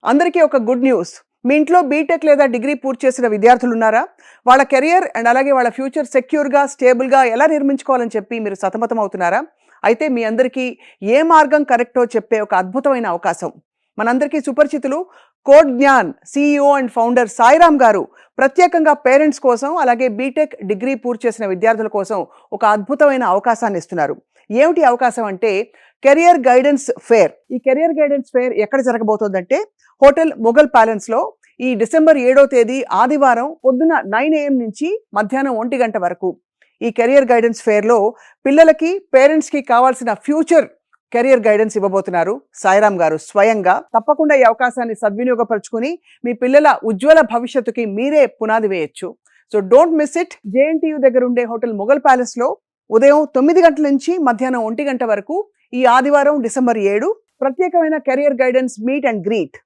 అందరికీ ఒక good news. మీ ఇంట్లో బీటెక్ లేదా డిగ్రీ పూర్తి చేసిన విద్యార్థులు ఉన్నారా? వాళ్ళ కెరియర్ అండ్ అలాగే వాళ్ళ ఫ్యూచర్ సెక్యూర్‌గా, స్టేబుల్‌గా ఎలా నిర్మించుకోవాలని చెప్పి మీరు సతమతం అవుతున్నారా? అయితే మీ అందరికీ ఏ మార్గం కరెక్టో చెప్పే ఒక అద్భుతమైన అవకాశం. మనందరికీ సుపరిచితులు code Gyan CEO and founder Sairam గారు ప్రత్యేకంగా పేరెంట్స్ కోసం అలాగే బీటెక్, డిగ్రీ పూర్తి చేసిన విద్యార్థుల కోసం ఒక అద్భుతమైన అవకాశాన్ని ఇస్తున్నారు. ఏమిటి అవకాశం అంటే కెరియర్ గైడెన్స్ ఫేర్. ఈ కెరియర్ గైడెన్స్ ఫేర్ ఎక్కడ జరగబోతోందంటే హోటల్ మొఘల్ ప్యాలెస్‌లో ఈ డిసెంబర్ 7వ తేదీ ఆదివారం పొద్దున 9 AM నుంచి మధ్యాహ్నం 1 గంట వరకు ఈ కెరియర్ గైడెన్స్ ఫేర్‌లో పిల్లలకి, పేరెంట్స్‌కి కావాల్సిన ఫ్యూచర్ కెరియర్ గైడెన్స్ ఇవ్వబోతున్నారు సాయిరామ్ గారు స్వయంగా. తప్పకుండా ఈ అవకాశాన్ని సద్వినియోగపరుచుకొని మీ పిల్లల ఉజ్వల భవిష్యత్తుకి మీరే పునాది వేయొచ్చు. So don't miss it. JNTU దగ్గర ఉండే హోటల్ మొఘల్ ప్యాలెస్‌లో ఉదయం 9 గంటల నుంచి మధ్యాహ్నం 1 గంట వరకు ఈ ఆదివారం డిసెంబర్ 7 ప్రత్యేకమైన career guidance meet and greet.